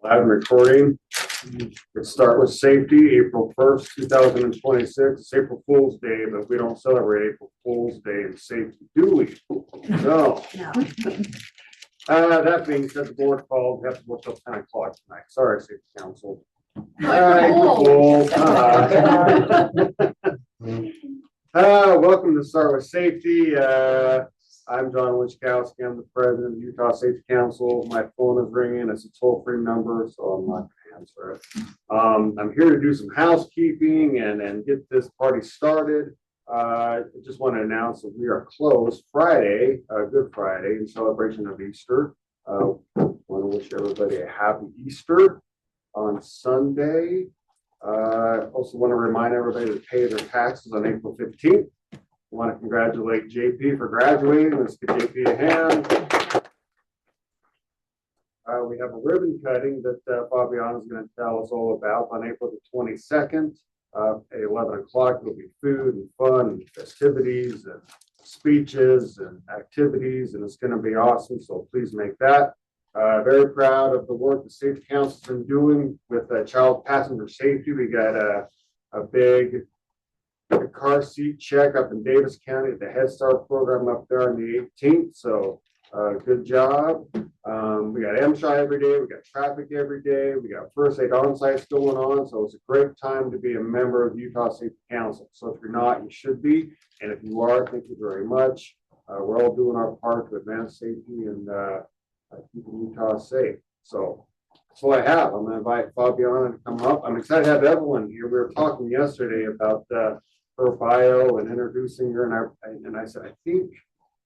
Live recording. Let's start with safety. April 1st, 2026. It's April Fool's Day, but we don't celebrate April Fool's Day in safety, do we? No. That being said, the board called. We have to work till 10 o'clock tonight. Sorry, Safety Council. Welcome to Start with Safety. I'm John Wichkowski. I'm the president of the Utah Safety Council. My phone is ringing. It's a toll-free number, so I'm not going to answer it. I'm here to do some housekeeping and get this party started. I just want to announce that we are closed Friday, Good Friday, in celebration of Easter. I want to wish everybody a happy Easter on Sunday. Also want to remind everybody to pay their taxes on April 15th. I want to congratulate JP for graduating. Let's give JP a hand. We have a ribbon cutting that Fabiana is going to tell us all about on April the 22nd. At 11 o'clock, there'll be food and fun and festivities and speeches and activities, and it's going to be awesome. So please make that. Very proud of the work the Safety Council's been doing with child passenger safety. We got a big car seat check up in Davis County at the Head Start program up there on the 18th. So good job. We got MSHA every day. We got traffic every day. We got first aid on-sites going on. So it's a great time to be a member of the Utah Safety Council. So if you're not, you should be. And if you are, thank you very much. We're all doing our part to advance safety and keeping Utah safe. So that's all I have. I'm going to invite Fabiana to come up. I'm excited to have Evelyn here. We were talking yesterday about her bio and introducing her, and I said, I think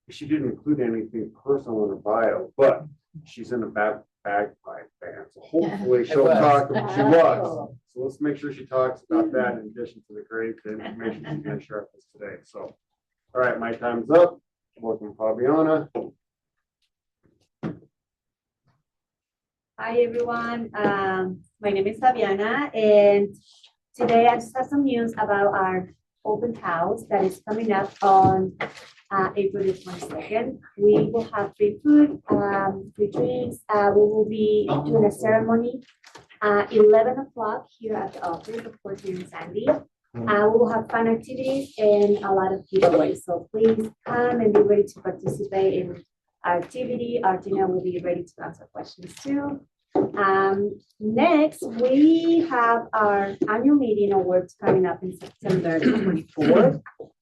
she didn't include anything personal in her bio, but she's in a bagpipe band. So hopefully she'll talk about she was. So let's make sure she talks about that in addition to the great information she's going to share with us today. So, all right, my time's up. Welcome, Fabiana. Hi, everyone. My name is Fabiana, and today I just have some news about our open house that is coming up on April the 22nd. We will have free food, free drinks. We will be doing a ceremony at 11 o'clock here at the office, of course, here in Sandy. We will have fun activities and a lot of giveaways. So please come and be ready to participate in our activity. Our Tina will be ready to answer questions too. Next, we have our annual meeting awards coming up in September 24th.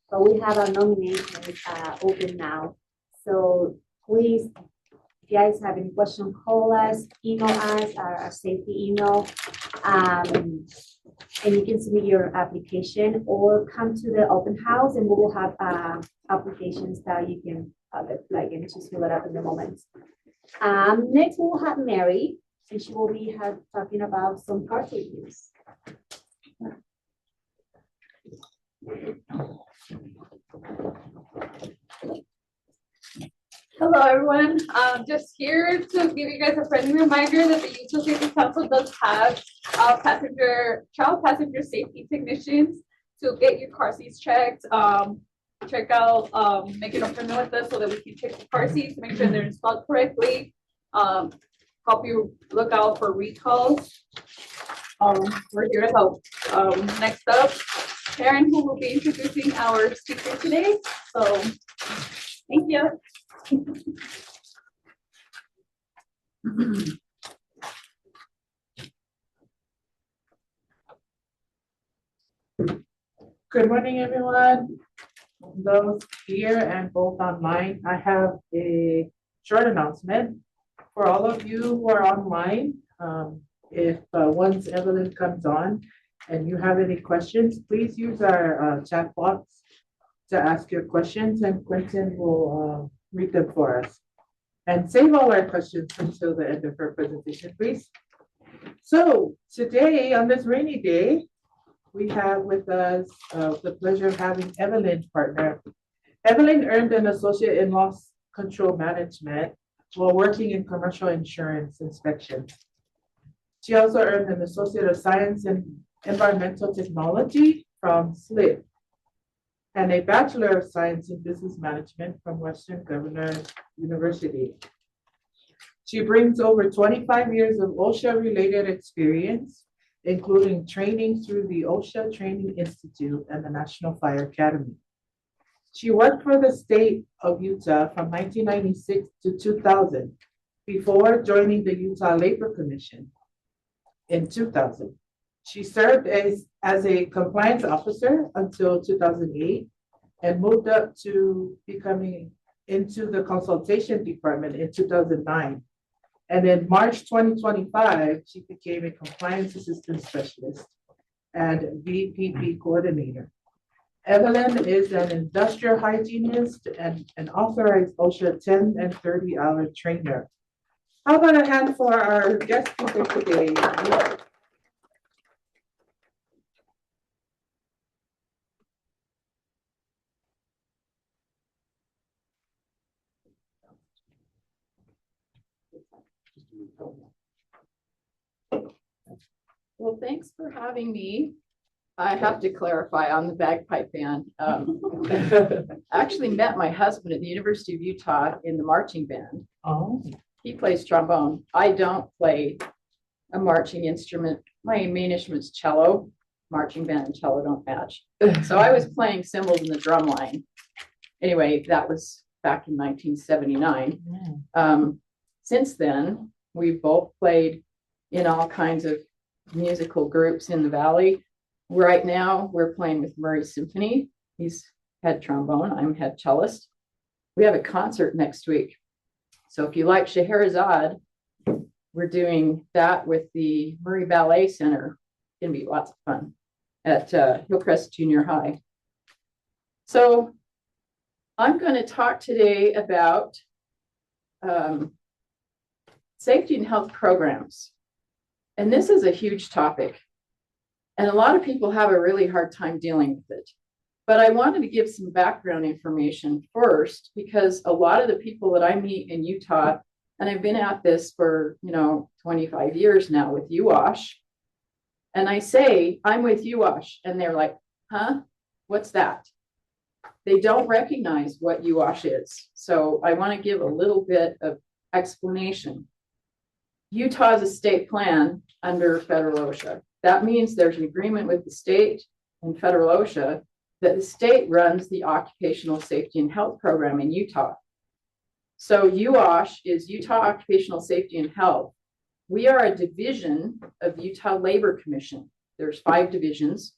So we have our nominations open now. So please, if you guys have any questions, call us, email us, our safety email, and you can submit your application or come to the open house, and we will have applications that you can like and just fill it up in the moment. Next, we will have Mary, and she will be talking about some park reviews. Hello, everyone. Just here to give you guys a friendly reminder that the Utah Safety Council does have child passenger safety technicians to get your car seats checked. Check out, make an appointment with us so that we can check the car seats, make sure they're installed correctly. Help you look out for recalls. We're here to help. Next up, Karen, who will be introducing our speaker today. So, thank you. Good morning, everyone. Those here and both online, I have a short announcement for all of you who are online. If once Evelyn comes on and you have any questions, please use our chat box to ask your questions, and Quentin will read them for us. And save all our questions until the end of her presentation, please. So today, on this rainy day, we have with us the pleasure of having Evelyn Partner. Evelyn earned an associate in loss control management while working in commercial insurance inspection. She also earned an associate of science in environmental technology from SLID and a bachelor of science in business management from Western Governors University. She brings over 25 years of OSHA-related experience, including training through the OSHA Training Institute and the National Fire Academy. She worked for the state of Utah from 1996 to 2000 before joining the Utah Labor Commission in 2000. She served as a compliance officer until 2008 and moved up to becoming into the consultation department in 2009. And in March 2025, she became a compliance assistant specialist and VPP coordinator. Evelyn is an industrial hygienist and an authorized OSHA 10 and 30-hour trainer. How about a hand for our guest speaker today? Well, thanks for having me. I have to clarify on the bagpipe band. I actually met my husband at the University of Utah in the marching band. Oh, He plays trombone. I don't play a marching instrument. My main instrument's cello. Marching band and cello don't match. So I was playing cymbals in the drum line. Anyway, that was back in 1979. Since then, we've both played in all kinds of musical groups in the Valley. Right now, we're playing with Murray Symphony. He's head trombone, I'm head cellist. We have a concert next week. So if you like Scheherazade, we're doing that with the Murray Ballet Center. It's gonna be lots of fun at Hillcrest Junior High. So I'm going to talk today about safety and health programs. And this is a huge topic. And a lot of people have a really hard time dealing with it. But I wanted to give some background information first, because a lot of the people that I meet in Utah, and I've been at this for, 25 years now with UWASH, and I say, I'm with UWASH, and they're like, huh, what's that? They don't recognize what UWASH is. So I want to give a little bit of explanation. Utah is a state plan under federal OSHA. That means there's an agreement with the state and federal OSHA that the state runs the occupational safety and health program in Utah. So UWASH is Utah Occupational Safety and Health. We are a division of Utah Labor Commission. There's 5 divisions.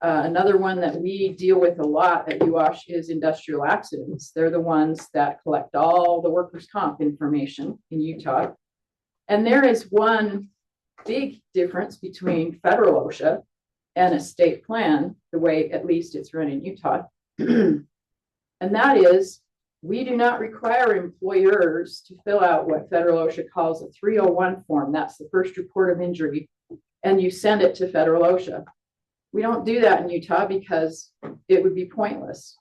Another one that we deal with a lot at UWASH is industrial accidents. They're the ones that collect all the workers' comp information in Utah. And there is one big difference between federal OSHA and a state plan, the way at least it's run in Utah. And that is, we do not require employers to fill out what federal OSHA calls a 301 form. That's the first report of injury, and you send it to federal OSHA. We don't do that in Utah because it would be pointless.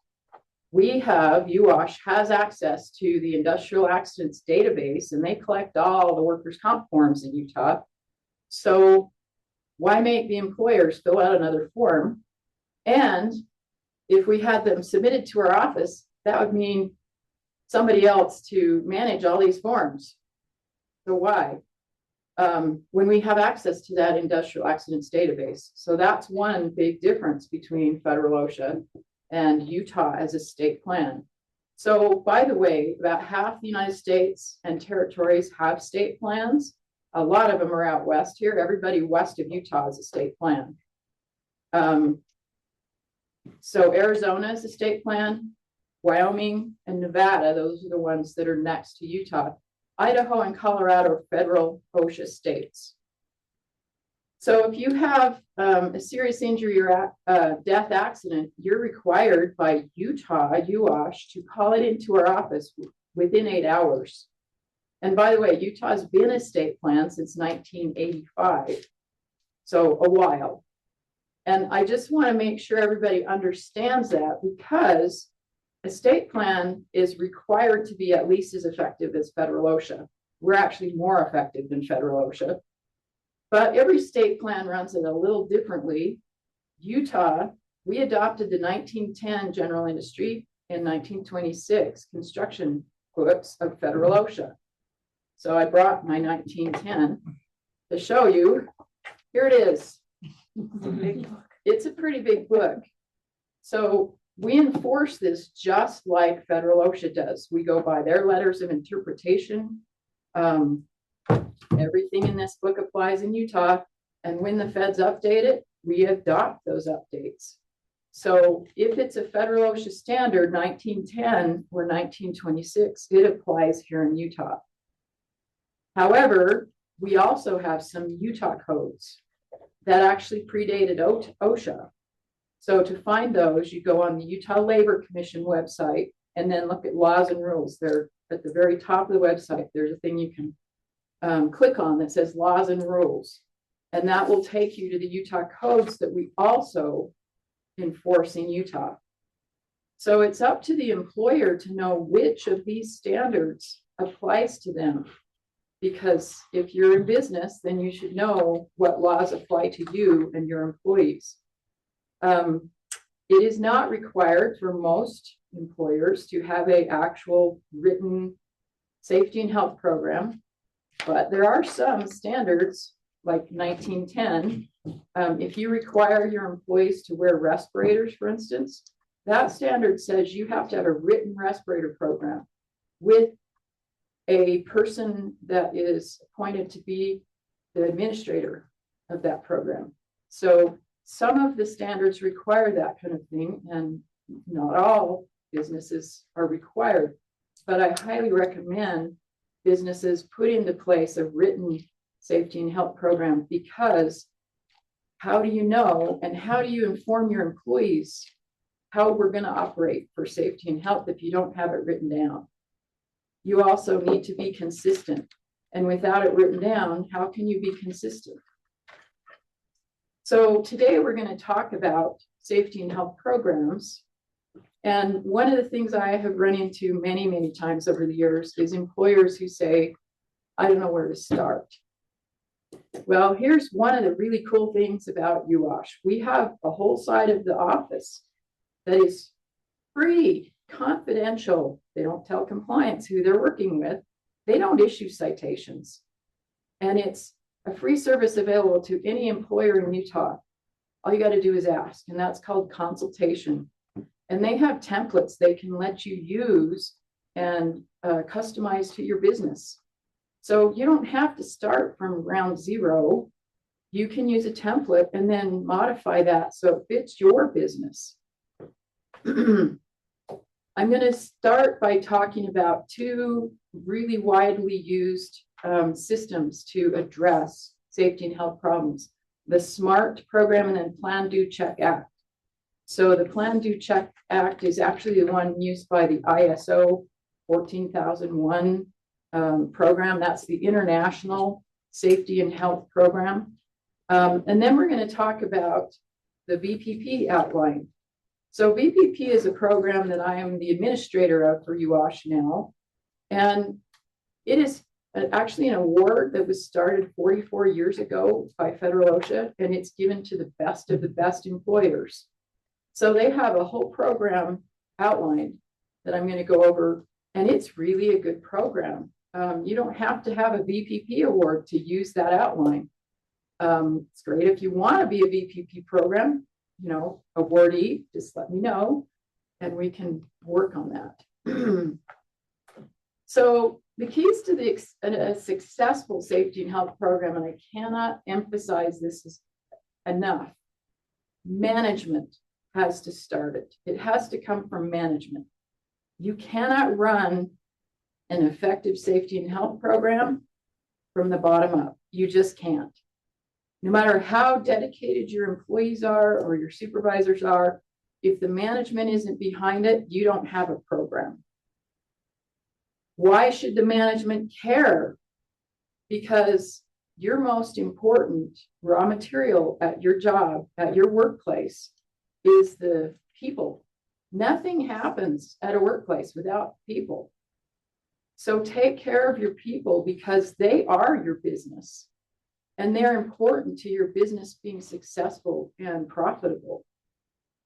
UWASH has access to the industrial accidents database, and they collect all the workers' comp forms in Utah. So why make the employers fill out another form? And if we had them submitted to our office, that would mean somebody else to manage all these forms. So why? When we have access to that industrial accidents database. So that's one big difference between federal OSHA and Utah as a state plan. So by the way, about half the United States and territories have state plans. A lot of them are out west here. Everybody west of Utah is a state plan. So Arizona is a state plan. Wyoming and Nevada, those are the ones that are next to Utah. Idaho and Colorado are federal OSHA states. So if you have a serious injury or death accident, you're required by Utah, UWASH, to call it into our office within 8 hours. And by the way, Utah's been a state plan since 1985, so a while. And I just want to make sure everybody understands that, because a state plan is required to be at least as effective as federal OSHA. We're actually more effective than federal OSHA. But every state plan runs it a little differently. Utah, we adopted the 1910 general industry and 1926 construction books of federal OSHA. So I brought my 1910 to show you. Here it is. It's a pretty big book. So we enforce this just like federal OSHA does. We go by their letters of interpretation. Everything in this book applies in Utah. And when the feds update it, we adopt those updates. So if it's a federal OSHA standard, 1910 or 1926, it applies here in Utah. However, we also have some Utah codes that actually predated OSHA. So to find those, you go on the Utah Labor Commission website and then look at laws and rules. They're at the very top of the website. There's a thing you can click on that says laws and rules. And that will take you to the Utah codes that we also enforce in Utah. So it's up to the employer to know which of these standards applies to them. Because if you're in business, then you should know what laws apply to you and your employees. It is not required for most employers to have an actual written safety and health program, but there are some standards like 1910. If you require your employees to wear respirators, for instance, that standard says you have to have a written respirator program with a person that is appointed to be the administrator of that program. So some of the standards require that kind of thing, and not all businesses are required, but I highly recommend businesses put into place a written safety and health program, because how do you know and how do you inform your employees how we're going to operate for safety and health if you don't have it written down? You also need to be consistent. And without it written down, how can you be consistent? So today we're going to talk about safety and health programs. And one of the things I have run into many, many times over the years is employers who say, I don't know where to start. Well, here's one of the really cool things about UWASH. We have a whole side of the office that is free, confidential. They don't tell compliance who they're working with. They don't issue citations. And it's a free service available to any employer in Utah. All you got to do is ask, and that's called consultation. And they have templates they can let you use and customize to your business. So you don't have to start from ground zero. You can use a template and then modify that so it fits your business. I'm going to start by talking about two really widely used systems to address safety and health problems: the SMART program and then Plan, Do, Check, Act. So the Plan, Do, Check Act is actually the one used by the ISO 14001 program. That's the International Safety and Health Program. And then we're going to talk about the VPP outline. So VPP is a program that I am the administrator of for UWASH now. And it is actually an award that was started 44 years ago by federal OSHA, and it's given to the best of the best employers. So they have a whole program outlined that I'm going to go over, and it's really a good program. You don't have to have a VPP award to use that outline. It's great if you want to be a VPP program, awardee, just let me know, and we can work on that. So the keys to a successful safety and health program, and I cannot emphasize this enough, management has to start it. It has to come from management. You cannot run an effective safety and health program from the bottom up. You just can't. No matter how dedicated your employees are or your supervisors are, if the management isn't behind it, you don't have a program. Why should the management care? Because your most important raw material at your job, at your workplace, is the people. Nothing happens at a workplace without people. So take care of your people, because they are your business and they're important to your business being successful and profitable.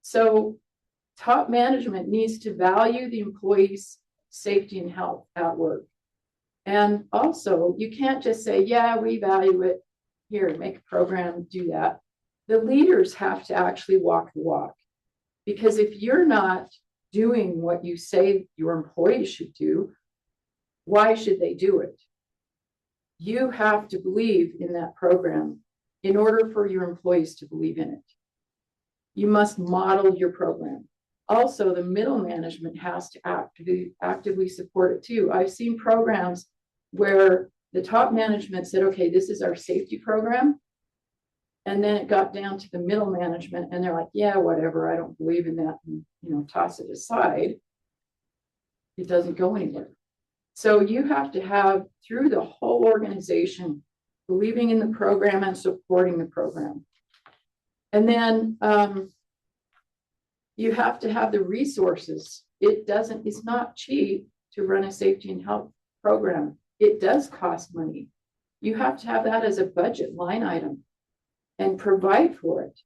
So top management needs to value the employees' safety and health at work. And also, you can't just say, yeah, we value it. Here, make a program, do that. The leaders have to actually walk the walk. Because if you're not doing what you say your employees should do, why should they do it? You have to believe in that program in order for your employees to believe in it. You must model your program. Also, the middle management has to actively support it too. I've seen programs where the top management said, okay, this is our safety program. And then it got down to the middle management and they're like, yeah, whatever, I don't believe in that, and toss it aside. It doesn't go anywhere. So you have to have, through the whole organization, believing in the program and supporting the program. And then you have to have the resources. It's not cheap to run a safety and health program. It does cost money. You have to have that as a budget line item and provide for it.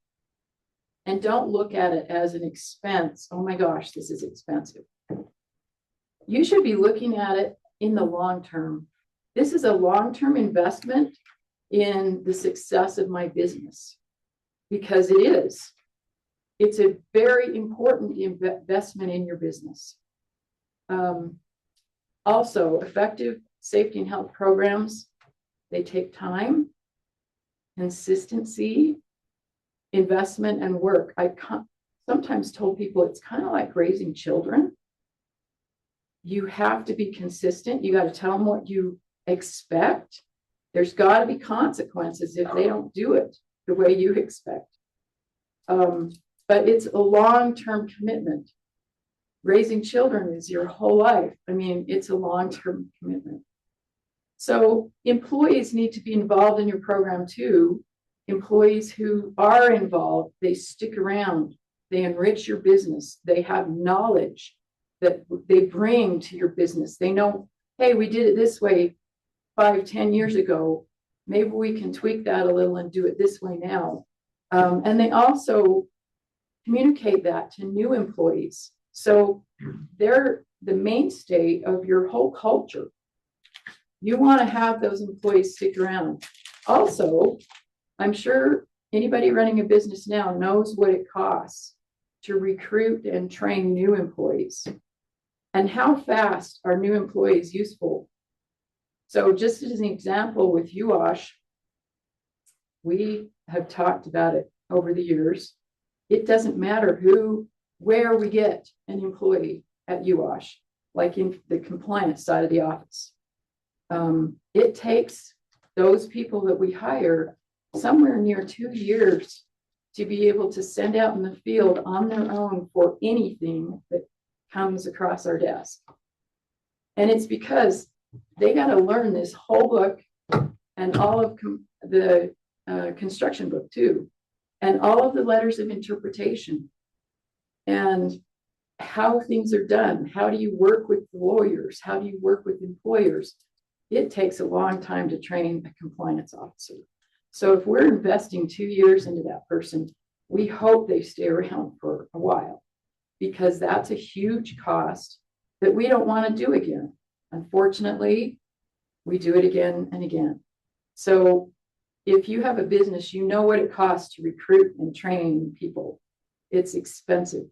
And don't look at it as an expense. Oh my gosh, this is expensive. You should be looking at it in the long term. This is a long-term investment in the success of my business, because it is. It's a very important investment in your business. Also, effective safety and health programs, they take time, consistency, investment, and work. I sometimes told people it's kind of like raising children. You have to be consistent. You got to tell them what you expect. There's got to be consequences if they don't do it the way you expect. But it's a long-term commitment. Raising children is your whole life. I mean, it's a long-term commitment. So employees need to be involved in your program too. Employees who are involved, they stick around, they enrich your business, they have knowledge that they bring to your business. They know, hey, we did it this way 5-10 years ago. Maybe we can tweak that a little and do it this way now. And they also communicate that to new employees. So they're the mainstay of your whole culture. You want to have those employees stick around. Also, I'm sure anybody running a business now knows what it costs to recruit and train new employees. And how fast are new employees useful? So just as an example with UOSH, we have talked about it over the years. It doesn't matter where we get an employee at UOSH, like in the compliance side of the office. It takes those people that we hire somewhere near 2 years to be able to send out in the field on their own for anything that comes across our desk. And it's because they got to learn this whole book and all of the construction book too, and all of the letters of interpretation and how things are done. How do you work with lawyers? How do you work with employers? It takes a long time to train a compliance officer. So if we're investing 2 years into that person, we hope they stay around for a while, because that's a huge cost that we don't want to do again. Unfortunately, we do it again and again. So if you have a business, you know what it costs to recruit and train people. It's expensive.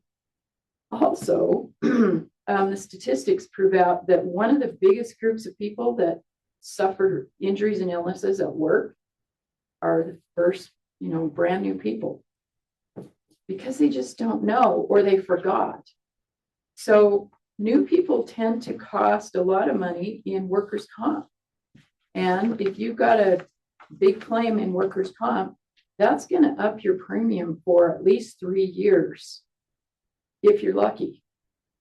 Also, the statistics prove out that one of the biggest groups of people that suffer injuries and illnesses at work are the first, brand new people, because they just don't know or they forgot. So new people tend to cost a lot of money in workers' comp. And if you've got a big claim in workers' comp, that's going to up your premium for at least 3 years, if you're lucky.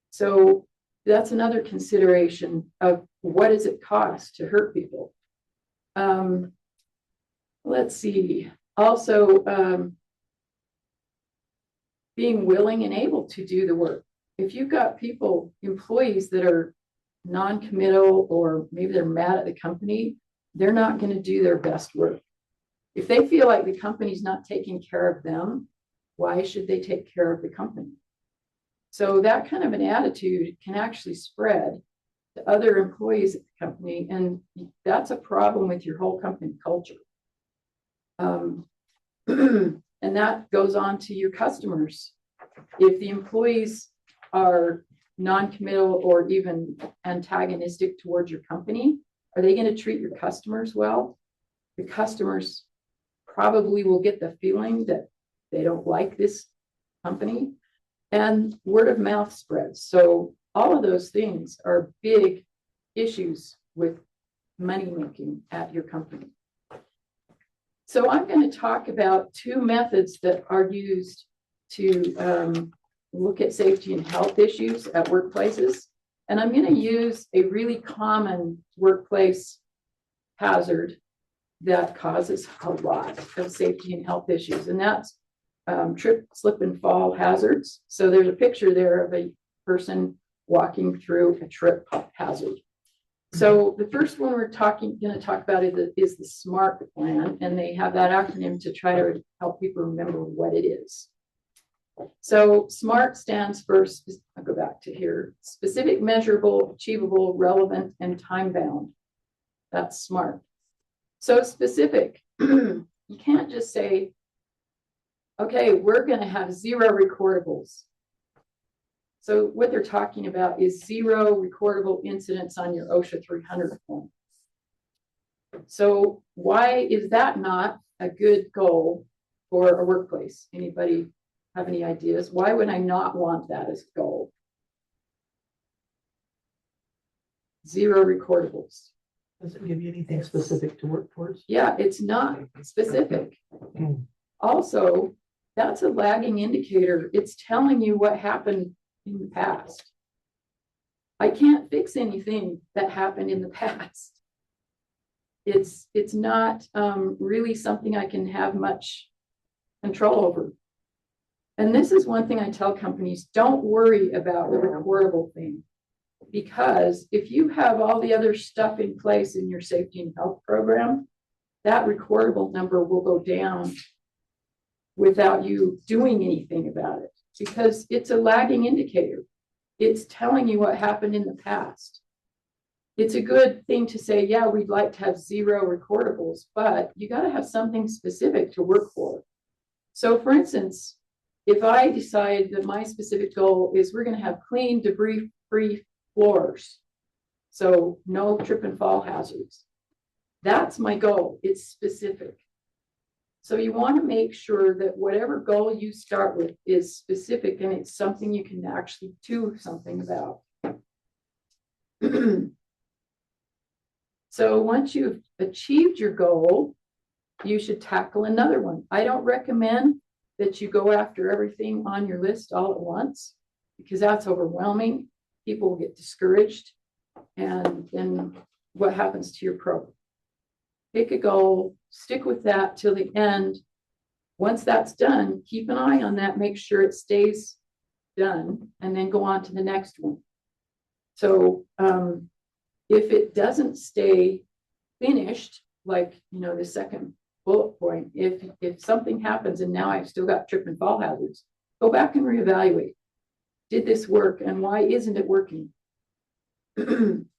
So that's another consideration of what does it cost to hurt people. Let's see. Also, being willing and able to do the work. If you've got employees that are non-committal, or maybe they're mad at the company, they're not going to do their best work. If they feel like the company's not taking care of them, why should they take care of the company? So that kind of an attitude can actually spread. to other employees at the company, and that's a problem with your whole company culture. And that goes on to your customers. If the employees are non-committal or even antagonistic towards your company, are they going to treat your customers well? The customers probably will get the feeling that they don't like this company, and word of mouth spreads. So all of those things are big issues with money making at your company. So I'm going to talk about two methods that are used to look at safety and health issues at workplaces. And I'm going to use a really common workplace hazard that causes a lot of safety and health issues, and that's trip, slip, and fall hazards. So there's a picture there of a person walking through a trip hazard. So the first one we're going to talk about is the SMART plan, and they have that acronym to try to help people remember what it is. So SMART stands for, I'll go back to here, specific, measurable, achievable, relevant, and time bound. That's SMART. So specific, you can't just say, okay, we're going to have 0 recordables. So what they're talking about is 0 recordable incidents on your OSHA 300 form. So why is that not a good goal for a workplace? Anybody have any ideas? Why would I not want that as a goal? 0 recordables. Does it give you anything specific to work towards? Yeah, it's not specific. Also, that's a lagging indicator. It's telling you what happened in the past. I can't fix anything that happened in the past. It's not really something I can have much control over. And this is one thing I tell companies, don't worry about the recordable thing. Because if you have all the other stuff in place in your safety and health program, that recordable number will go down without you doing anything about it, because it's a lagging indicator. It's telling you what happened in the past. It's a good thing to say, yeah, we'd like to have 0 recordables, but you got to have something specific to work for. So for instance, if I decide that my specific goal is we're going to have clean, debris-free floors, so no trip and fall hazards, that's my goal. It's specific. So you want to make sure that whatever goal you start with is specific and it's something you can actually do something about. So once you've achieved your goal, you should tackle another one. I don't recommend that you go after everything on your list all at once, because that's overwhelming. People will get discouraged, and then what happens to your program? Pick a goal, stick with that till the end. Once that's done, keep an eye on that, make sure it stays done, and then go on to the next one. So if it doesn't stay finished, like, the second bullet point, if something happens and now I've still got trip and fall hazards, go back and reevaluate. Did this work, and why isn't it working? Then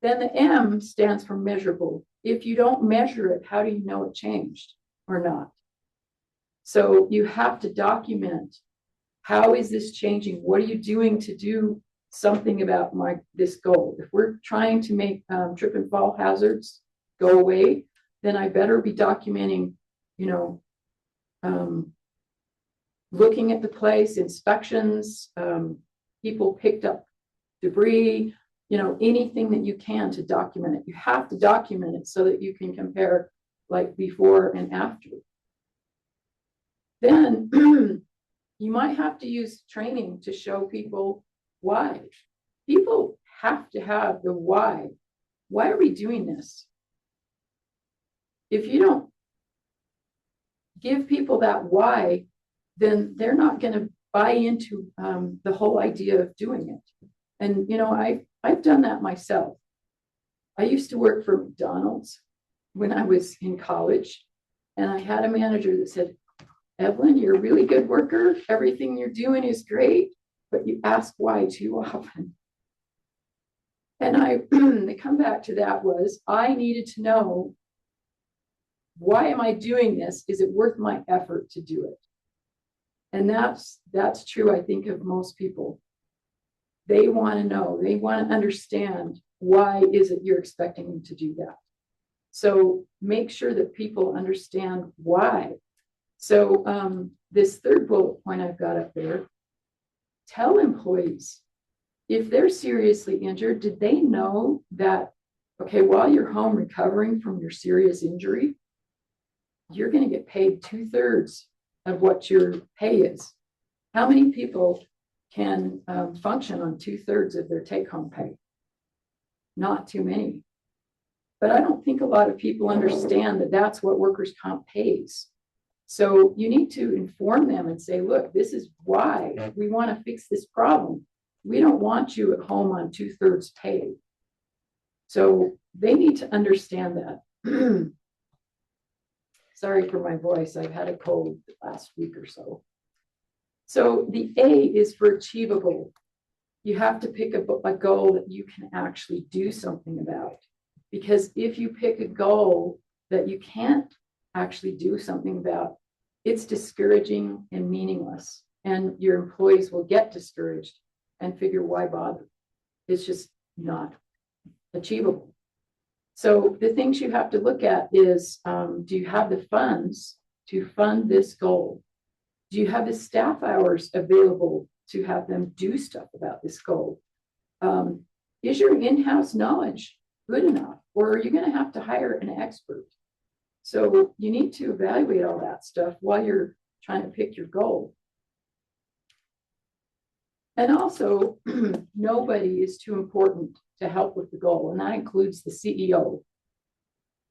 the M stands for measurable. If you don't measure it, how do you know it changed or not? So you have to document, how is this changing? What are you doing to do something about this goal? If we're trying to make trip and fall hazards go away, then I better be documenting, looking at the place, inspections, people picked up debris, anything that you can to document it. You have to document it so that you can compare like before and after. Then you might have to use training to show people why. People have to have the why. Why are we doing this? If you don't give people that why, then they're not going to buy into the whole idea of doing it. And, I've done that myself. I used to work for McDonald's when I was in college, and I had a manager that said, Evelyn, you're a really good worker. Everything you're doing is great, but you ask why too often. And they come back to that was, I needed to know, why am I doing this? Is it worth my effort to do it? And that's true, I think, of most people. They want to know, they want to understand, why is it you're expecting them to do that? So make sure that people understand why. So this third bullet point I've got up there, tell employees, if they're seriously injured, did they know that, okay, while you're home recovering from your serious injury, you're going to get paid 2/3 of what your pay is? How many people can function on 2/3 of their take-home pay? Not too many. But I don't think a lot of people understand that that's what workers' comp pays. So you need to inform them and say, look, this is why we want to fix this problem. We don't want you at home on 2/3 pay. So they need to understand that. Sorry for my voice. I've had a cold the last week or so. So the A is for achievable. You have to pick a goal that you can actually do something about. Because if you pick a goal that you can't actually do something about, it's discouraging and meaningless. And your employees will get discouraged and figure, why bother? It's just not achievable. So the things you have to look at is, do you have the funds to fund this goal? Do you have the staff hours available to have them do stuff about this goal? Is your in-house knowledge good enough, or are you going to have to hire an expert? So you need to evaluate all that stuff while you're trying to pick your goal. And also, nobody is too important to help with the goal, and that includes the CEO.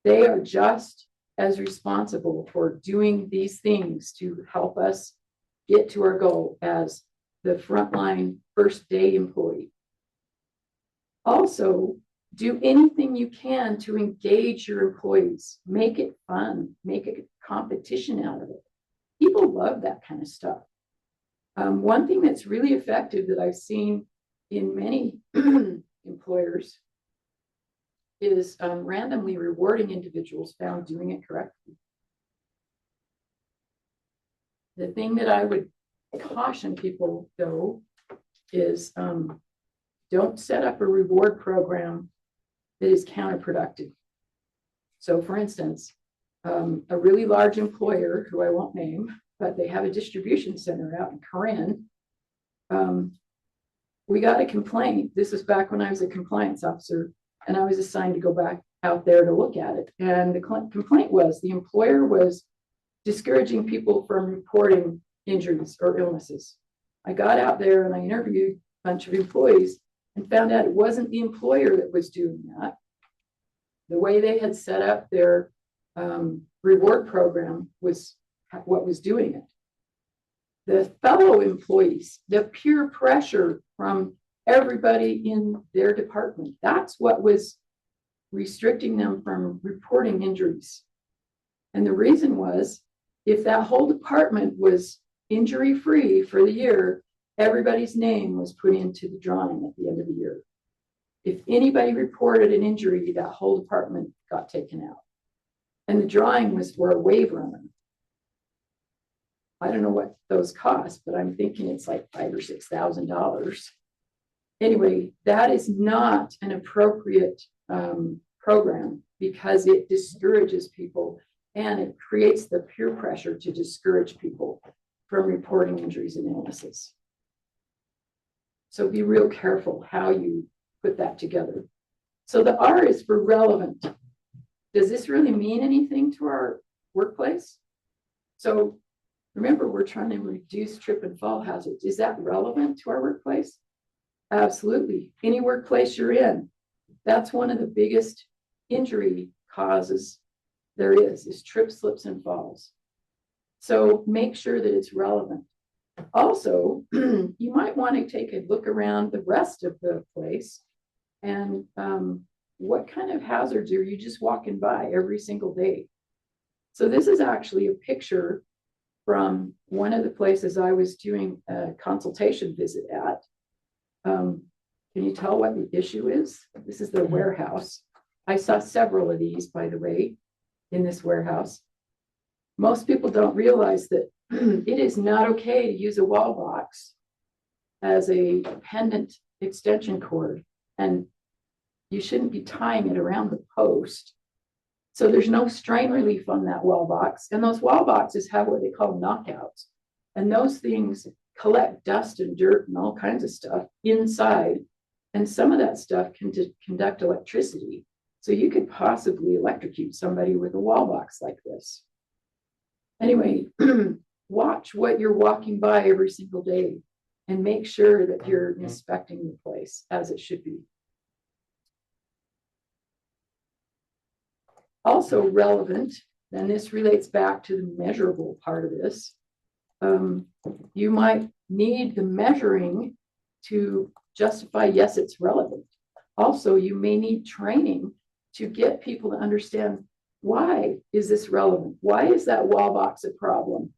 They are just as responsible for doing these things to help us get to our goal as the frontline first day employee. Also, do anything you can to engage your employees. Make it fun, make a competition out of it. People love that kind of stuff. One thing that's really effective that I've seen in many employers is randomly rewarding individuals found doing it correctly. The thing that I would caution people, though, is don't set up a reward program that is counterproductive. So, for instance, a really large employer, who I won't name, but they have a distribution center out in Corinne. We got a complaint. This is back when I was a compliance officer, and I was assigned to go back out there to look at it. And the complaint was the employer was discouraging people from reporting injuries or illnesses. I got out there and I interviewed a bunch of employees and found out it wasn't the employer that was doing that. The way they had set up their reward program was what was doing it. The fellow employees, the peer pressure from everybody in their department, that's what was restricting them from reporting injuries. And the reason was, if that whole department was injury-free for the year, everybody's name was put into the drawing at the end of the year. If anybody reported an injury, that whole department got taken out. And the drawing was for a wave runner. I don't know what those cost, but I'm thinking it's like $5,000 or $6,000. Anyway, that is not an appropriate program because it discourages people and it creates the peer pressure to discourage people from reporting injuries and illnesses. So be real careful how you put that together. So the R is for relevant. Does this really mean anything to our workplace? So remember, we're trying to reduce trip and fall hazards. Is that relevant to our workplace? Absolutely. Any workplace you're in, that's one of the biggest injury causes there is trips, slips, and falls. So make sure that it's relevant. Also, you might want to take a look around the rest of the place and what kind of hazards are you just walking by every single day? So this is actually a picture from one of the places I was doing a consultation visit at. Can you tell what the issue is? This is the warehouse. I saw several of these, by the way, in this warehouse. Most people don't realize that it is not okay to use a wall box as a pendant extension cord, and you shouldn't be tying it around the post. So there's no strain relief on that wall box. And those wall boxes have what they call knockouts. And those things collect dust and dirt and all kinds of stuff inside. And some of that stuff can conduct electricity. So you could possibly electrocute somebody with a wall box like this. Anyway, watch what you're walking by every single day and make sure that you're inspecting the place as it should be. Also relevant, and this relates back to the measurable part of this, you might need the measuring to justify, yes, it's relevant. Also, you may need training to get people to understand, why is this relevant? Why is that wall box a problem?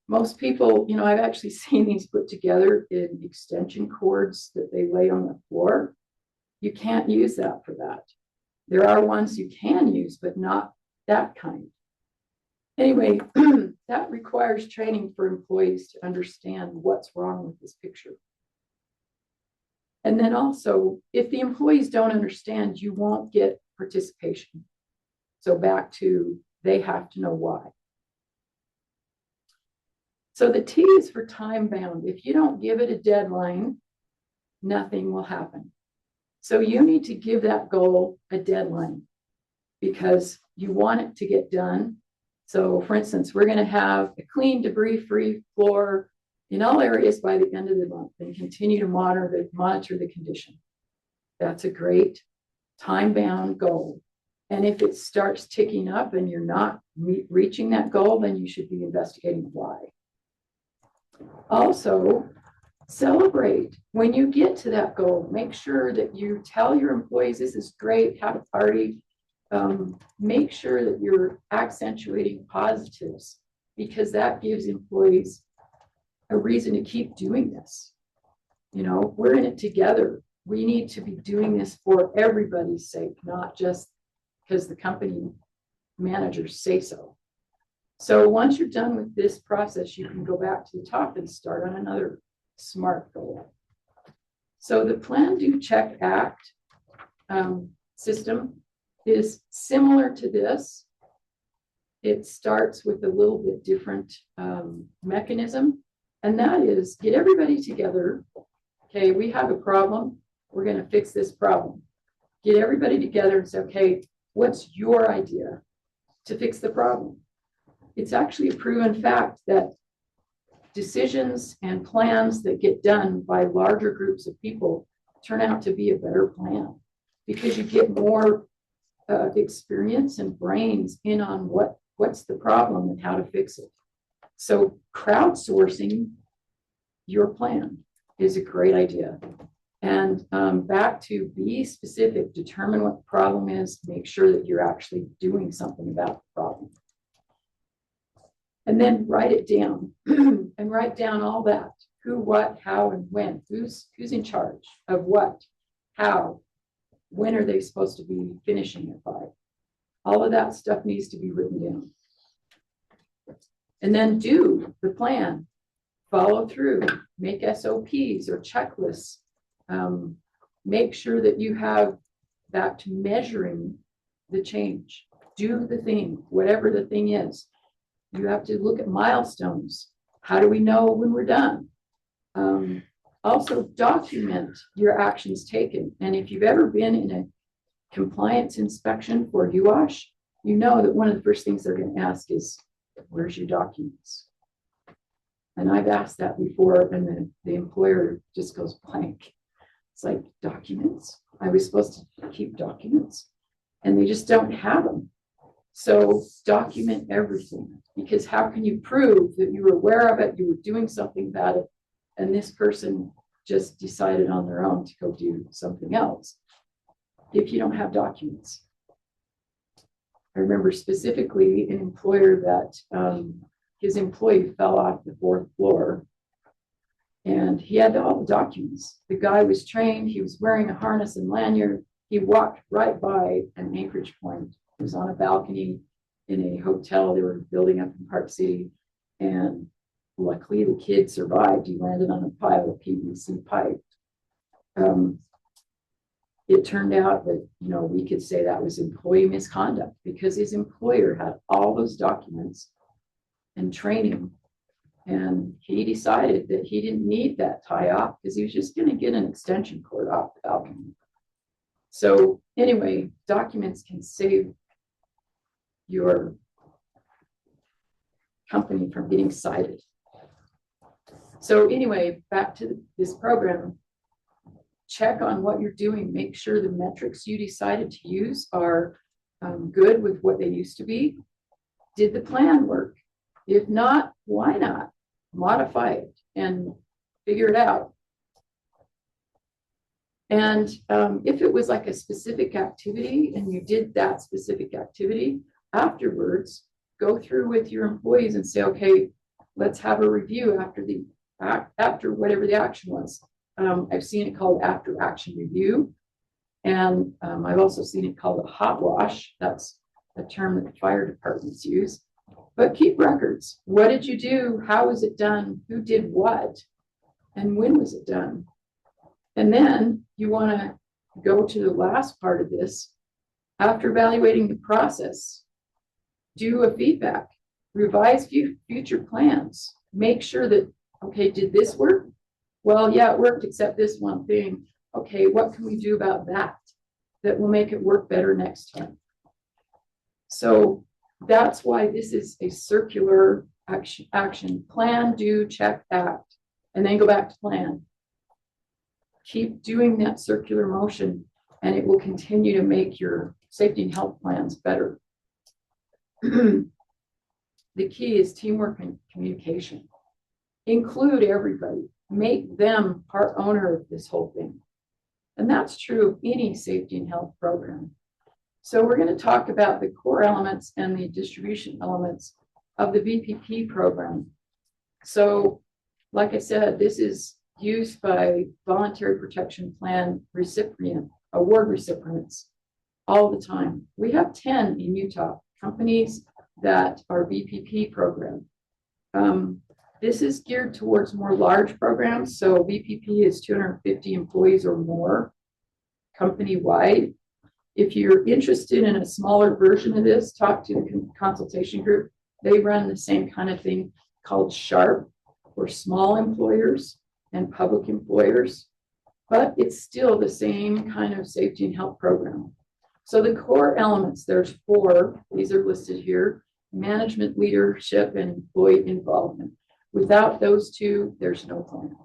Most people, you know, I've actually seen these put together in extension cords that they lay on the floor. You can't use that for that. There are ones you can use, but not that kind. Anyway, that requires training for employees to understand what's wrong with this picture. And then also, if the employees don't understand, you won't get participation. So back to, they have to know why. So the T is for time bound. If you don't give it a deadline, nothing will happen. So you need to give that goal a deadline because you want it to get done. So for instance, we're going to have a clean, debris-free floor in all areas by the end of the month and continue to monitor the condition. That's a great time-bound goal. And if it starts ticking up and you're not reaching that goal, then you should be investigating why. Also, celebrate when you get to that goal. Make sure that you tell your employees, this is great, have a party. Make sure that you're accentuating positives because that gives employees a reason to keep doing this. You know, we're in it together. We need to be doing this for everybody's sake, not just because the company managers say so. So once you're done with this process, you can go back to the top and start on another SMART goal. So the Plan, Do, Check, Act system is similar to this. It starts with a little bit different mechanism, and that is get everybody together. Okay, we have a problem. We're going to fix this problem. Get everybody together and say, okay, what's your idea to fix the problem? It's actually a proven fact that decisions and plans that get done by larger groups of people turn out to be a better plan because you get more experience and brains in on what's the problem and how to fix it. So crowdsourcing your plan is a great idea. And back to be specific, determine what the problem is, make sure that you're actually doing something about the problem. And then write it down and write down all that, who, what, how, and when, who's in charge of what, how, when are they supposed to be finishing it by? All of that stuff needs to be written down. And then do the plan, follow through, make SOPs or checklists. Make sure that you have back to measuring the change. Do the thing, whatever the thing is. You have to look at milestones. How do we know when we're done? Also document your actions taken. And if you've ever been in a compliance inspection for UWASH, you know that one of the first things they're going to ask is, where's your documents? And I've asked that before, and the employer just goes blank. It's like, documents? I was supposed to keep documents, and they just don't have them. So document everything, because how can you prove that you were aware of it, you were doing something about it, and this person just decided on their own to go do something else if you don't have documents? I remember specifically an employer that his employee fell off the 4th floor And he had all the documents. The guy was trained, he was wearing a harness and lanyard. He walked right by an anchorage point. He was on a balcony in a hotel they were building up in Park City. And luckily the kid survived. He landed on a pile of PVC pipe. It turned out that, we could say that was employee misconduct because his employer had all those documents and training. And he decided that he didn't need that tie off because he was just going to get an extension cord off the balcony. So anyway, documents can save your company from getting cited. So anyway, back to this program, check on what you're doing. Make sure the metrics you decided to use are good with what they used to be. Did the plan work? If not, why not? Modify it and figure it out. And if it was like a specific activity and you did that specific activity, afterwards, go through with your employees and say, okay, let's have a review after whatever the action was. I've seen it called after action review. And I've also seen it called a hot wash. That's a term that the fire departments use. But keep records. What did you do? How was it done? Who did what? And when was it done? And then you want to go to the last part of this. After evaluating the process, do a feedback, revise future plans, make sure that, okay, did this work? Well, yeah, it worked except this one thing. Okay, what can we do about that will make it work better next time? So that's why this is a circular action. Plan, do, check, act, and then go back to plan. Keep doing that circular motion and it will continue to make your safety and health plans better. The key is teamwork and communication. Include everybody. Make them part owner of this whole thing. And that's true of any safety and health program. So we're going to talk about the core elements and the distribution elements of the VPP program. So, like I said, this is used by Voluntary Protection Plan award recipients all the time. We have 10 in Utah companies that are VPP program. This is geared towards more large programs. So VPP is 250 employees or more company-wide. If you're interested in a smaller version of this, talk to the consultation group. They run the same kind of thing called SHARP for small employers and public employers, but it's still the same kind of safety and health program. So the core elements, there's 4, these are listed here: management, leadership, and employee involvement. Without those 2, there's no plan.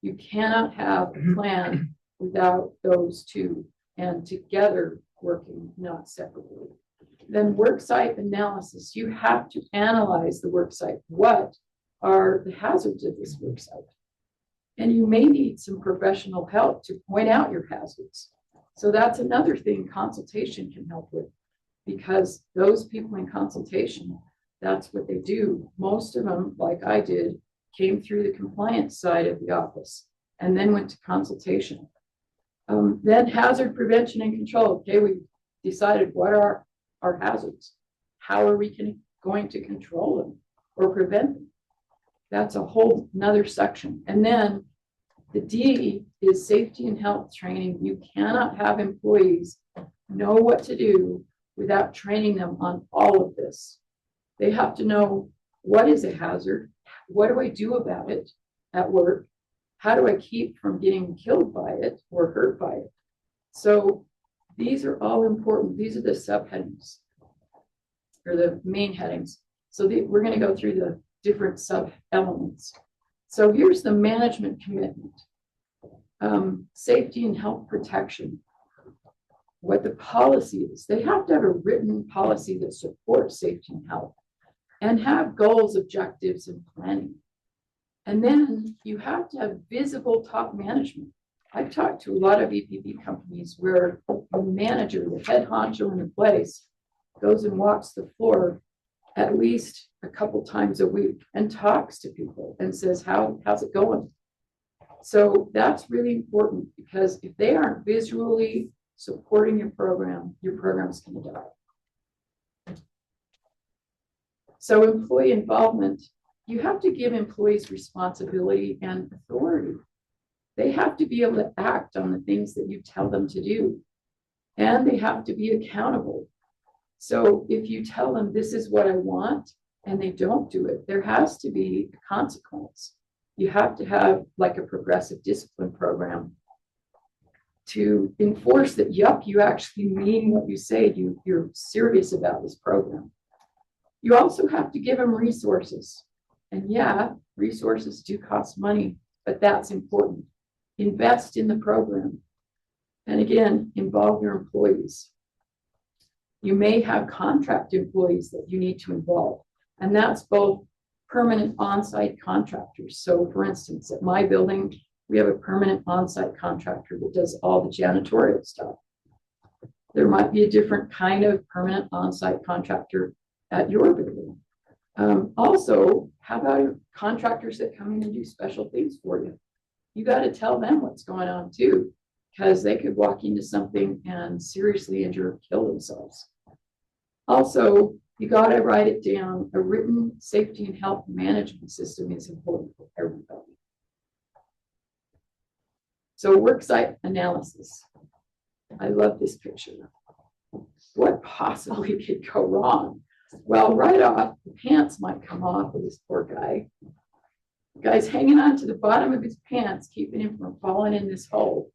You cannot have a plan without those 2 and together working, not separately. Then worksite analysis. You have to analyze the worksite. What are the hazards of this worksite? And you may need some professional help to point out your hazards. So that's another thing consultation can help with, because those people in consultation, that's what they do. Most of them, like I did, came through the compliance side of the office and then went to consultation. Then hazard prevention and control. Okay, we decided what are our hazards. How are we going to control them or prevent them? That's a whole nother section. And then the D is safety and health training. You cannot have employees know what to do without training them on all of this. They have to know, what is a hazard? What do I do about it at work? How do I keep from getting killed by it or hurt by it? So these are all important. These are the subheadings or the main headings. So we're going to go through the different sub elements. So here's the management commitment. Safety and health protection. What the policy is. They have to have a written policy that supports safety and health and have goals, objectives, and planning. And then you have to have visible top management. I've talked to a lot of VPP companies where the manager, the head honcho in the place, goes and walks the floor at least a couple times a week and talks to people and says, how's it going? So that's really important because if they aren't visually supporting your program's going to die. So employee involvement, you have to give employees responsibility and authority. They have to be able to act on the things that you tell them to do, and they have to be accountable. So if you tell them this is what I want and they don't do it, there has to be a consequence. You have to have like a progressive discipline program to enforce that, yup, you actually mean what you say, you're serious about this program. You also have to give them resources. And yeah, resources do cost money, but that's important. Invest in the program. And again, involve your employees. You may have contract employees that you need to involve, and that's both permanent on-site contractors. So for instance, at my building, we have a permanent on-site contractor that does all the janitorial stuff. There might be a different kind of permanent on-site contractor at your building. Also, how about contractors that come in and do special things for you? You got to tell them what's going on too, because they could walk into something and seriously injure or kill themselves. Also, you got to write it down. A written safety and health management system is important for everybody. So worksite analysis. I love this picture. What possibly could go wrong? Well, right off, the pants might come off of this poor guy. The guy's hanging on to the bottom of his pants, keeping him from falling in this hole.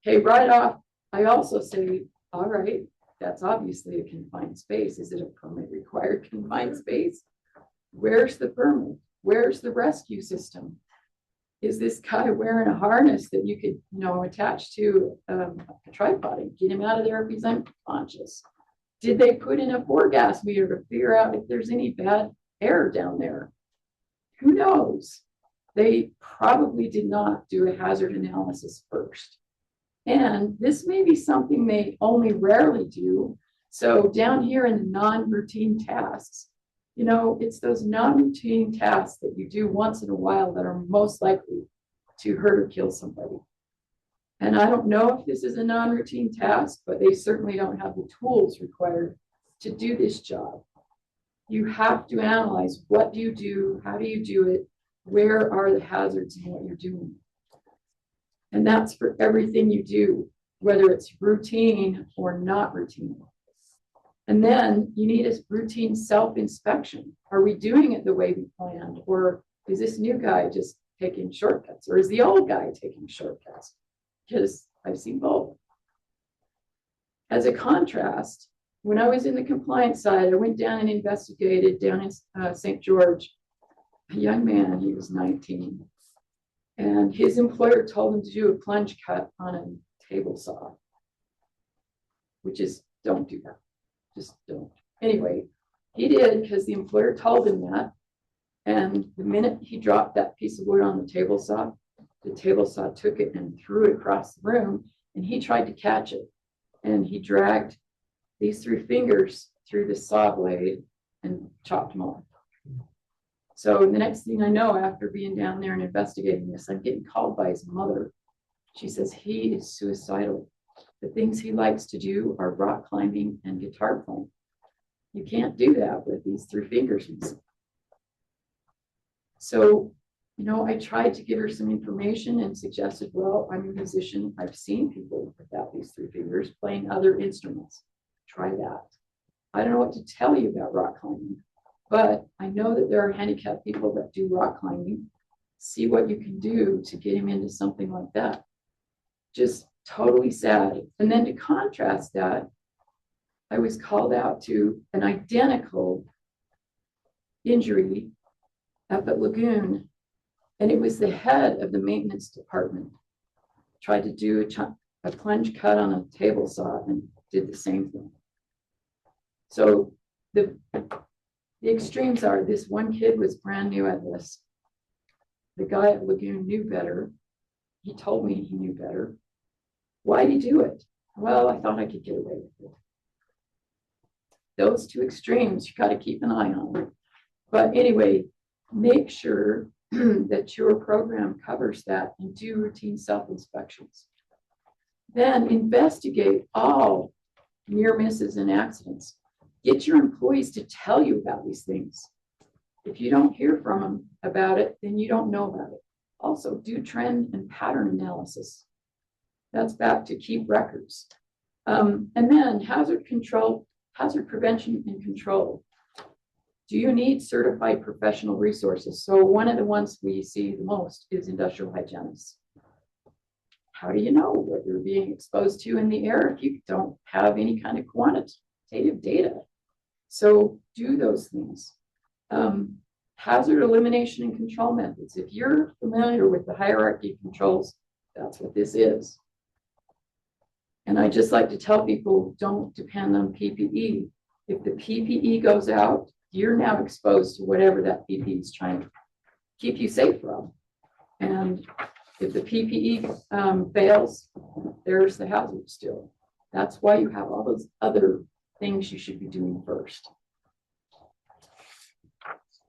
Okay, right off, I also say, all right, that's obviously a confined space. Is it a permit required confined space? Where's the permit? Where's the rescue system? Is this guy wearing a harness that you could, attach to a tripod and get him out of there if he's unconscious? Did they put in a gas meter to figure out if there's any bad air down there? Who knows? They probably did not do a hazard analysis first. And this may be something they only rarely do. So down here in the non-routine tasks, it's those non-routine tasks that you do once in a while that are most likely to hurt or kill somebody. And I don't know if this is a non-routine task, but they certainly don't have the tools required to do this job. You have to analyze, what do you do? How do you do it? Where are the hazards in what you're doing? And that's for everything you do, whether it's routine or not routine. And then you need a routine self-inspection. Are we doing it the way we planned? Or is this new guy just taking shortcuts? Or is the old guy taking shortcuts? Because I've seen both. As a contrast, when I was in the compliance side, I went down and investigated down in St. George, a young man, he was 19. And his employer told him to do a plunge cut on a table saw, which is, don't do that. Just don't. Anyway, he did because the employer told him that. And the minute he dropped that piece of wood on the table saw took it and threw it across the room, and he tried to catch it. And he dragged these 3 fingers through the saw blade and chopped them off. So the next thing I know, after being down there and investigating this, I'm getting called by his mother. She says he is suicidal. The things he likes to do are rock climbing and guitar playing. You can't do that with these 3 fingers missing. So, I tried to give her some information and suggested, well, I'm a musician. I've seen people without these 3 fingers playing other instruments. Try that. I don't know what to tell you about rock climbing, but I know that there are handicapped people that do rock climbing. See what you can do to get him into something like that. Just totally sad. And then to contrast that, I was called out to an identical injury up at Lagoon, and it was the head of the maintenance department. Tried to do a plunge cut on a table saw and did the same thing. So the extremes are, this one kid was brand new at this. The guy at Lagoon knew better. He told me he knew better. Why'd he do it? Well, I thought I could get away with it. Those 2 extremes, you got to keep an eye on. But anyway, make sure that your program covers that and do routine self-inspections. Then investigate all near misses and accidents. Get your employees to tell you about these things. If you don't hear from them about it, then you don't know about it. Also, do trend and pattern analysis. That's back to keep records. And then hazard prevention and control. Do you need certified professional resources? So one of the ones we see the most is industrial hygienists. How do you know what you're being exposed to in the air if you don't have any kind of quantitative data? So do those things. Hazard elimination and control methods. If you're familiar with the hierarchy of controls, that's what this is. And I just like to tell people, don't depend on PPE. If the PPE goes out, you're now exposed to whatever that PPE is trying to keep you safe from. And if the PPE fails, there's the hazard still. That's why you have all those other things you should be doing first.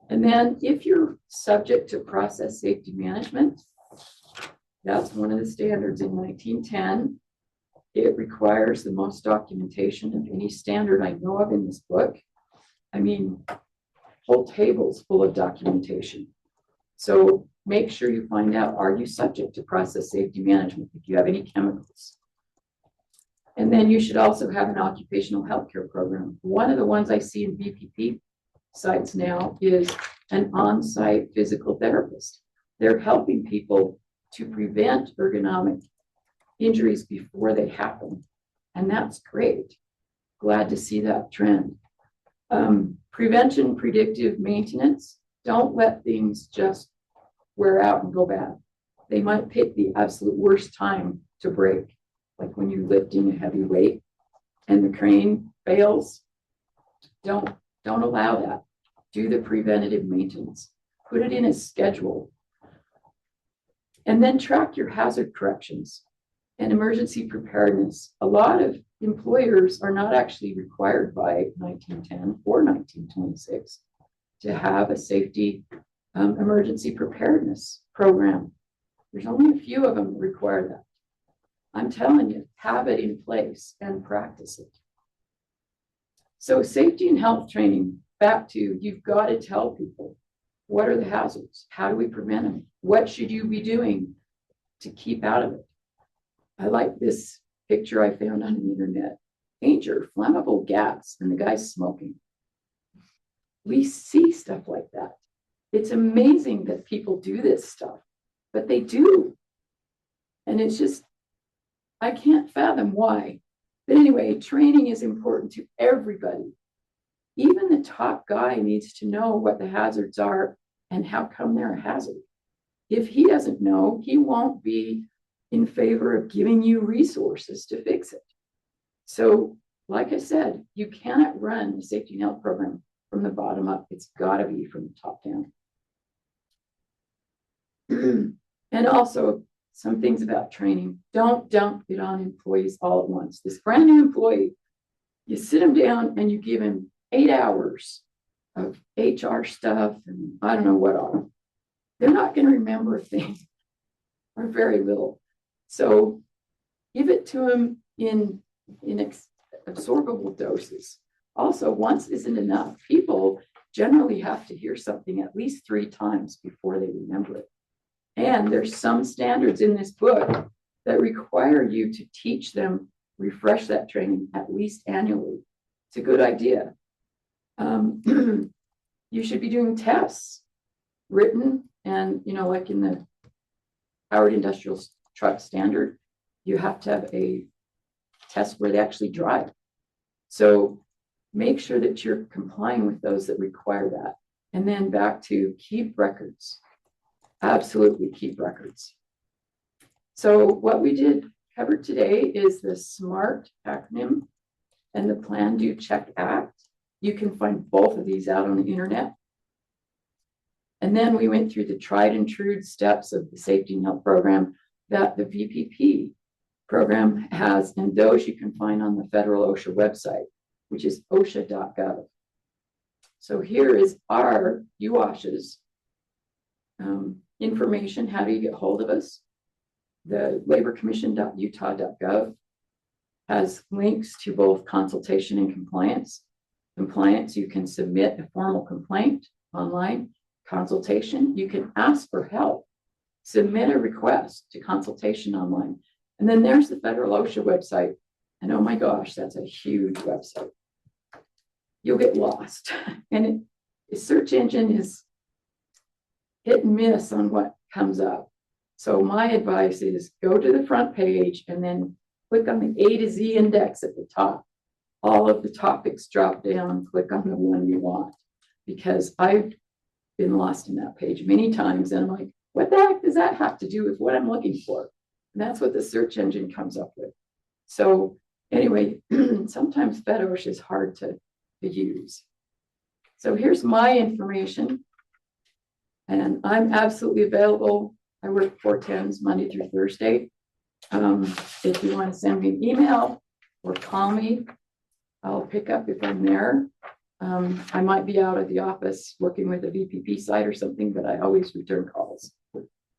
And then if you're subject to process safety management, that's one of the standards in 1910. It requires the most documentation of any standard I know of in this book. I mean, whole tables full of documentation. So make sure you find out, are you subject to process safety management if you have any chemicals? And then you should also have an occupational health care program. One of the ones I see in BPP sites now is an on-site physical therapist. They're helping people to prevent ergonomic injuries before they happen. And that's great. Glad to see that trend. Prevention, predictive maintenance. Don't let things just wear out and go bad. They might pick the absolute worst time to break, like when you're lifting a heavy weight and the crane fails. Don't allow that. Do the preventative maintenance. Put it in a schedule. And then track your hazard corrections and emergency preparedness. A lot of employers are not actually required by 1910 or 1926 to have a safety emergency preparedness program. There's only a few of them that require that. I'm telling you, have it in place and practice it. So safety and health training, back to, you've got to tell people, what are the hazards? How do we prevent them? What should you be doing to keep out of it? I like this picture I found on the internet. Danger, flammable gas, and the guy's smoking. We see stuff like that. It's amazing that people do this stuff, but they do. And it's just, I can't fathom why. But anyway, training is important to everybody. Even the top guy needs to know what the hazards are and how come they're a hazard. If he doesn't know, he won't be in favor of giving you resources to fix it. So, like I said, you cannot run a safety and health program from the bottom up. It's got to be from the top down. And also, some things about training. Don't dump it on employees all at once. This brand new employee, you sit him down and you give him 8 hours of HR stuff and I don't know what all. They're not going to remember a thing or very little. So give it to them in absorbable doses. Also, once isn't enough. People generally have to hear something at least 3 times before they remember it. And there's some standards in this book that require you to teach them, refresh that training at least annually. It's a good idea. You should be doing tests, written, and like in the powered industrial truck standard, you have to have a test where they actually drive. So make sure that you're complying with those that require that. And then back to keep records. Absolutely keep records. So what we covered today is the SMART acronym and the Plan, Do, Check, Act. You can find both of these out on the internet. And then we went through the tried and true steps of the safety and health program that the VPP program has, and those you can find on the federal OSHA website, which is osha.gov. So here is our UOSHA's information. How do you get hold of us? The laborcommission.utah.gov has links to both consultation and compliance. Compliance, you can submit a formal complaint online. Consultation, you can ask for help. Submit a request to consultation online. And then there's the federal OSHA website. And oh my gosh, that's a huge website. You'll get lost. And the search engine is hit and miss on what comes up. So my advice is go to the front page and then click on the A to Z index at the top. All of the topics drop down, click on the one you want. Because I've been lost in that page many times. And I'm like, what the heck does that have to do with what I'm looking for? And that's what the search engine comes up with. So anyway, sometimes FedOSH is hard to use. So here's my information. And I'm absolutely available. I work 4/10s Monday through Thursday. If you want to send me an email or call me, I'll pick up if I'm there. I might be out of the office working with a VPP site or something, but I always return calls.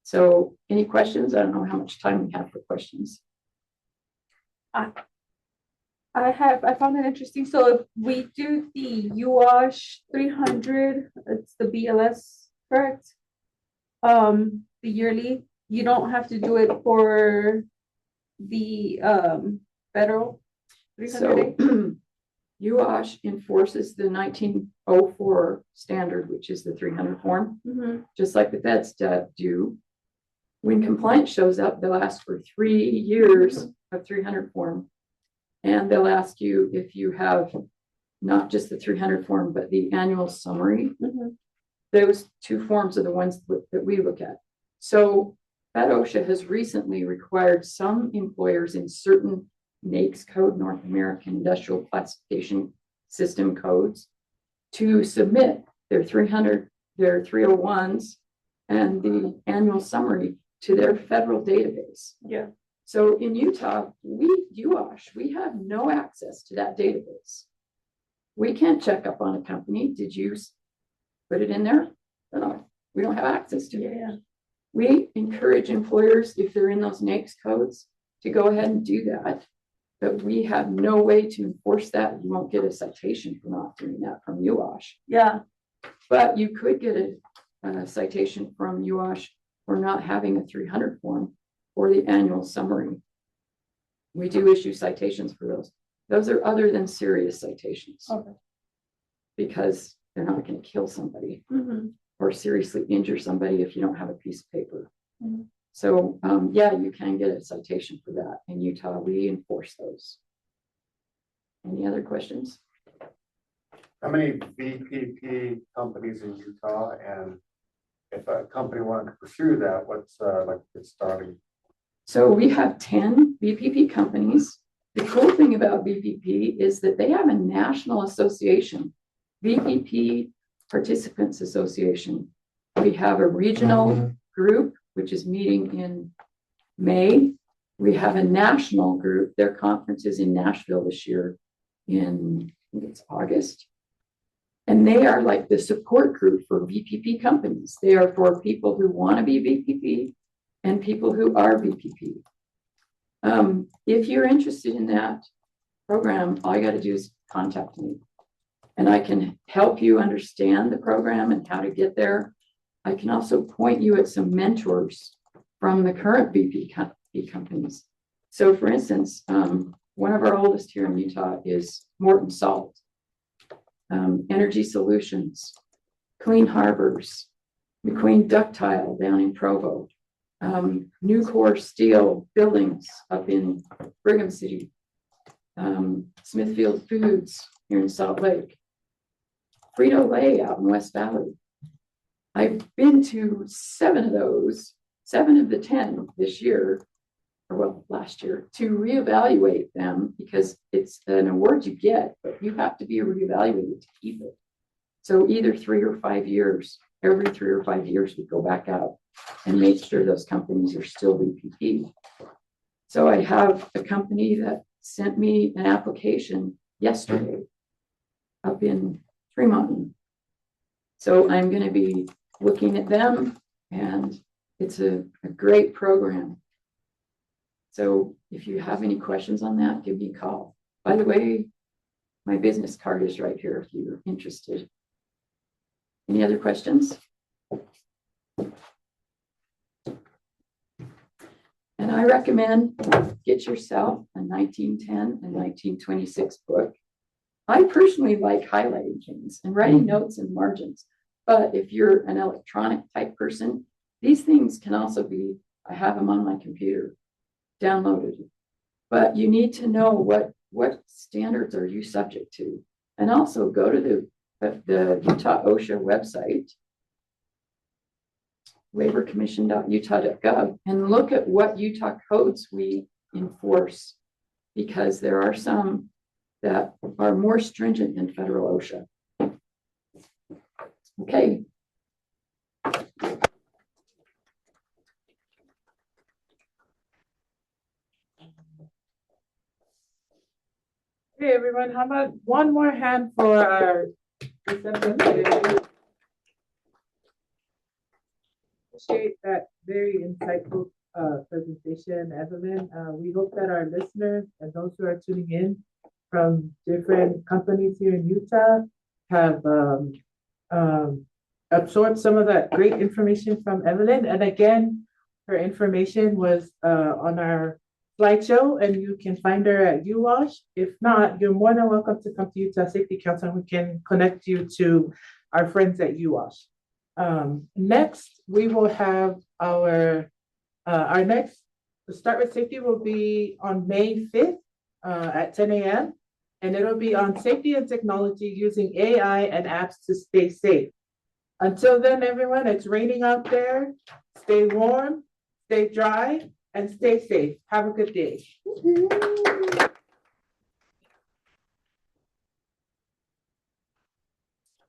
So any questions? I don't know how much time we have for questions. I found it interesting. So if we do the UOSH 300, it's the BLS, correct? The yearly, you don't have to do it for the federal 300. So UOSH enforces the 1904 standard, which is the 300 form, just like the feds do. When compliance shows up, they'll ask for 3 years of 300 form. And they'll ask you if you have not just the 300 form, but the annual summary. Those 2 forms are the ones that we look at. So FedOSHA has recently required some employers in certain NAICS code, North American Industrial Classification System codes, to submit their 300, their 301s, and the annual summary to their federal database. Yeah. So in Utah, UOSH, we have no access to that database. We can't check up on a company. Did you put it in there? No, we don't have access to it. Yeah. We encourage employers, if they're in those NAICS codes, to go ahead and do that. But we have no way to enforce that. You won't get a citation for not doing that from UOSH. Yeah. But you could get a citation from UOSH for not having a 300 form or the annual summary. We do issue citations for those. Those are other than serious citations. Okay. Because they're not going to kill somebody or seriously injure somebody if you don't have a piece of paper. So yeah, you can get a citation for that. In Utah, we enforce those. Any other questions? How many VPP companies in Utah, and if a company wanted to pursue that, what's like the starting? So we have 10 VPP companies. The cool thing about VPP is that they have a national association, VPP Participants Association. We have a regional group, which is meeting in May. We have a national group. Their conference is in Nashville this year in, I think it's August. And they are like the support group for VPP companies. They are for people who want to be VPP and people who are VPP. If you're interested in that program, all you got to do is contact me. And I can help you understand the program and how to get there. I can also point you at some mentors from the current VPP companies. So for instance, one of our oldest here in Utah is Morton Salt, Energy Solutions, Clean Harbors, McQueen Ductile down in Provo, Nucor Steel Buildings up in Brigham City, Smithfield Foods here in Salt Lake, Frito-Lay out in West Valley. I've been to 7 of those, 7 of the 10 this year, or well, last year, to reevaluate them because it's an award you get, but you have to be reevaluated to keep it. So either 3 or 5 years, every 3 or 5 years, we go back out and make sure those companies are still VPP. So I have a company that sent me an application yesterday up in Fremont. So I'm going to be looking at them And it's a great program. So if you have any questions on that, give me a call. By the way, my business card is right here if you're interested. Any other questions? And I recommend get yourself a 1910 and 1926 book. I personally like highlighting things and writing notes and margins. But if you're an electronic type person, these things can also be, I have them on my computer, downloaded. But you need to know what standards are you subject to. And also go to the Utah OSHA website, waivercommission.utah.gov, and look at what Utah codes we enforce, because there are some that are more stringent than federal OSHA. Okay. Hey, everyone, how about one more hand for our December meeting? Appreciate that very insightful presentation, Evelyn. We hope that our listeners and those who are tuning in from different companies here in Utah have absorbed some of that great information from Evelyn. And again, her information was on our slideshow, and you can find her at UWash. If not, you're more than welcome to come to Utah Safety Council, and we can connect you to our friends at UWash. Next, we will have our next Start with Safety will be on May 5th at 10 a.m. And it'll be on safety and technology using AI and apps to stay safe. Until then, everyone, it's raining out there. Stay warm, stay dry, and stay safe. Have a good day.